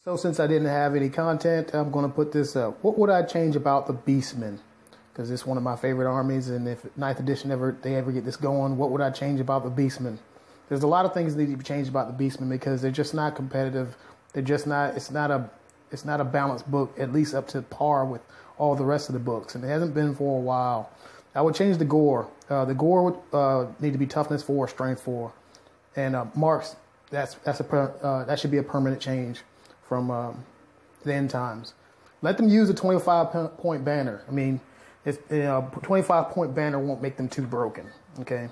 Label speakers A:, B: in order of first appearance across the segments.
A: So since I didn't have any content, I'm going to put this up. What would I change about the beastmen? Because it's one of my favorite armies, and if 9th edition they ever get this going, what would I change about the beastmen? There's a lot of things that need to be changed about the beastmen because they're just not competitive. They're just not. It's not a balanced book, at least up to par with all the rest of the books, and it hasn't been for a while. I would change the gore. The gore would need to be toughness 4, strength 4, and marks. That should be a permanent change from the end times. Let them use a 25-point banner. I mean, 25-point banner won't make them too broken. Okay.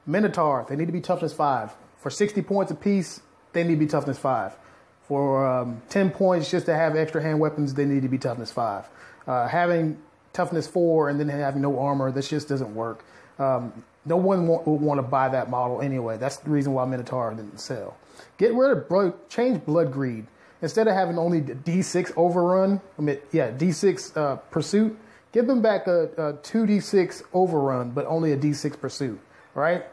A: Minotaur, they need to be toughness 5. For 60 points apiece, they need to be toughness 5. For 10 points, just to have extra hand weapons, they need to be toughness 5. Having toughness 4 and then having no armor, this just doesn't work. No one would want to buy that model anyway. That's the reason why Minotaur didn't sell. Get rid of change Blood Greed. Instead of having only D6 overrun, D6 pursuit, give them back a 2D6 overrun, but only a D6 pursuit, right?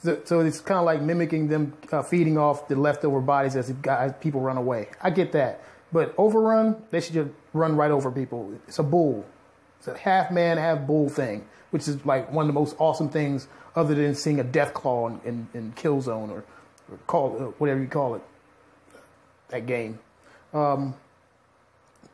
A: So it's kind of like mimicking them feeding off the leftover bodies as people run away. I get that. But overrun, they should just run right over people. It's a bull. It's a half man, half bull thing, which is like one of the most awesome things other than seeing a death claw in Killzone or call it, whatever you call it, that game.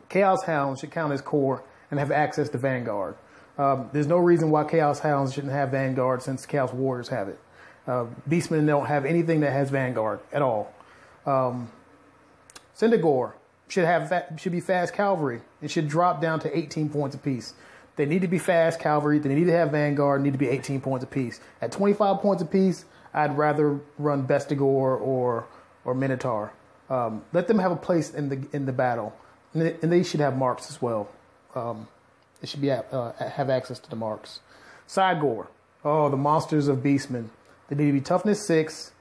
A: Chaos Hounds should count as core and have access to Vanguard. There's no reason why Chaos Hounds shouldn't have Vanguard since Chaos Warriors have it. Beastmen don't have anything that has Vanguard at all. Cyndigore should be fast cavalry. It should drop down to 18 points apiece. They need to be fast cavalry. They need to have Vanguard. Need to be 18 points apiece. At 25 points apiece, I'd rather run Bestigor or Minotaur. Let them have a place in the battle, and they should have marks as well. They should have access to the marks. Sidegore. Oh, the monsters of Beastmen. They need to be toughness 6,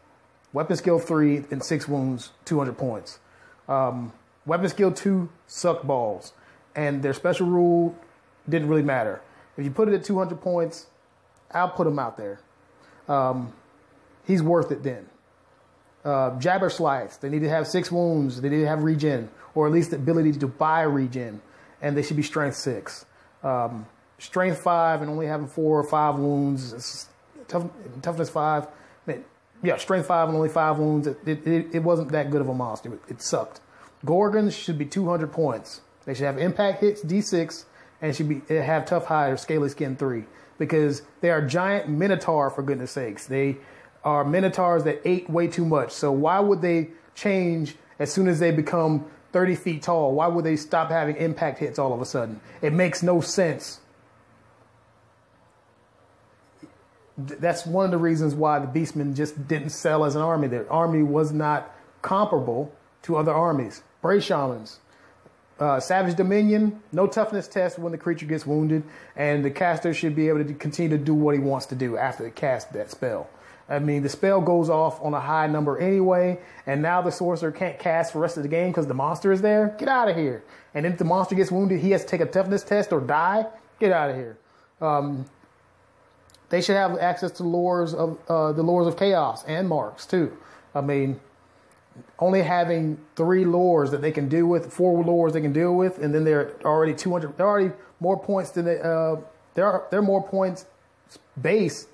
A: weapon skill 3, and 6 wounds, 200 points. Weapon skill 2 suck balls, and their special rule didn't really matter. If you put it at 200 points, I'll put him out there. He's worth it then. Jabber Slice, they need to have 6 wounds. They need to have regen, or at least the ability to buy regen, and they should be strength 6. Strength 5 and only having 4 or 5 wounds. Toughness 5. Yeah, strength 5 and only 5 wounds. It wasn't that good of a monster. It sucked. Gorgons should be 200 points. They should have impact hits D6 and should have tough hide or scaly skin 3 because they are giant minotaur, for goodness sakes. They are minotaurs that ate way too much. So why would they change as soon as they become 30 feet tall? Why would they stop having impact hits all of a sudden? It makes no sense. That's one of the reasons why the Beastmen just didn't sell as an army. Their army was not comparable to other armies. Bray Shamans. Savage Dominion, no toughness test when the creature gets wounded, and the caster should be able to continue to do what he wants to do after they cast that spell. I mean, the spell goes off on a high number anyway, and now the sorcerer can't cast for the rest of the game because the monster is there. Get out of here. And if the monster gets wounded, he has to take a toughness test or die. Get out of here. They should have access to the lores of chaos and marks too. I mean, only having 3 lores that they can deal with, 4 lores they can deal with, and then they're already 200. They're already more points than they're more points base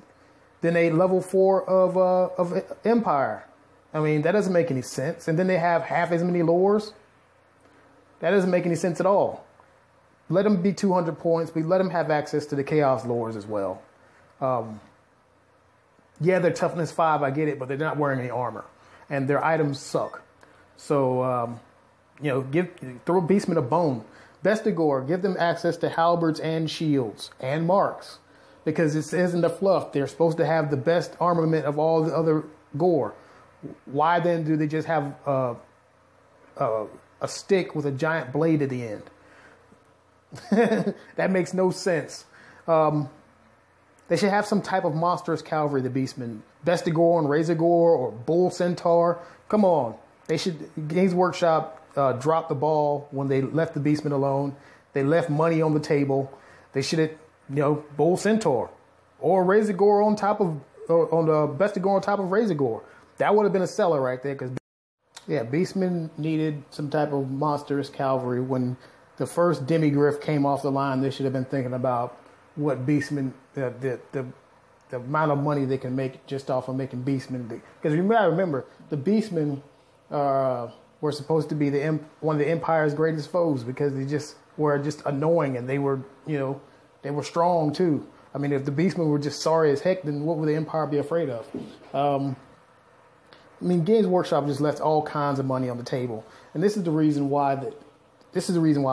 A: than a level 4 of Empire. I mean, that doesn't make any sense. And then they have half as many lores. That doesn't make any sense at all. Let them be 200 points, but let them have access to the chaos lores as well. Yeah, they're toughness 5, I get it, but they're not wearing any armor, and their items suck. So, throw Beastmen a bone. Bestigor, give them access to halberds and shields and marks, because it says in the fluff they're supposed to have the best armament of all the other gore. Why then do they just have a stick with a giant blade at the end? That makes no sense. They should have some type of monstrous cavalry, the Beastmen. Bestigor and Razorgore or Bull Centaur. Come on. They should, Games Workshop dropped the ball when they left the Beastmen alone. They left money on the table. They should have, Bull Centaur or Razorgore on top of, Bestigor on top of Razorgore. That would have been a seller right there because Yeah, Beastmen needed some type of monstrous cavalry. When the first Demigriff came off the line, they should have been thinking about what Beastmen, the amount of money they can make just off of making Beastmen. Because you gotta remember, the Beastmen were supposed to be one of the Empire's greatest foes because they just were just annoying, and they were, they were strong too. I mean, if the Beastmen were just sorry as heck, then what would the Empire be afraid of? I mean, Games Workshop just left all kinds of money on the table, and this is the reason why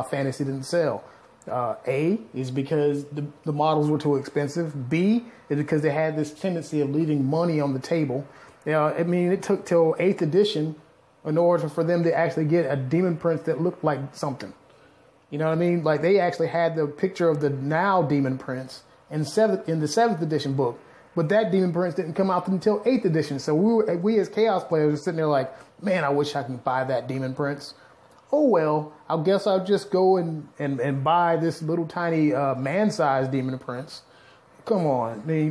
A: Fantasy didn't sell. A is because the models were too expensive. B is because they had this tendency of leaving money on the table. I mean, it took till 8th edition in order for them to actually get a Demon Prince that looked like something. You know what I mean? Like, they actually had the picture of the now Demon Prince in the 7th edition book. But that Demon Prince didn't come out until 8th edition. So we as Chaos players were sitting there like, man, I wish I could buy that Demon Prince. Oh, well, I guess I'll just go and buy this little tiny man-sized Demon Prince. Come on. I mean,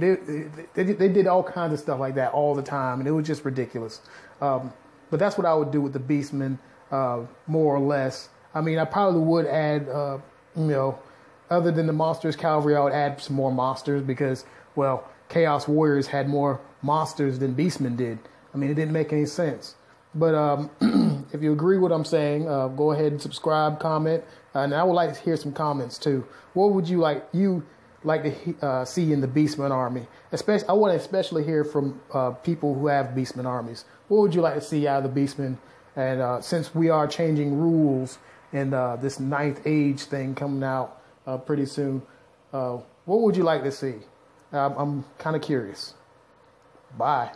A: they did all kinds of stuff like that all the time, and it was just ridiculous. But that's what I would do with the Beastmen, more or less. I mean, I probably would add, other than the Monsters Cavalry, I would add some more monsters because, well, Chaos Warriors had more monsters than Beastmen did. I mean, it didn't make any sense. But if you agree with what I'm saying, go ahead and subscribe, comment, and I would like to hear some comments too. What would you like to see in the Beastmen army? I want to especially hear from people who have Beastmen armies. What would you like to see out of the Beastmen? And since we are changing rules and this 9th Age thing coming out pretty soon, what would you like to see? I'm kind of curious. Bye.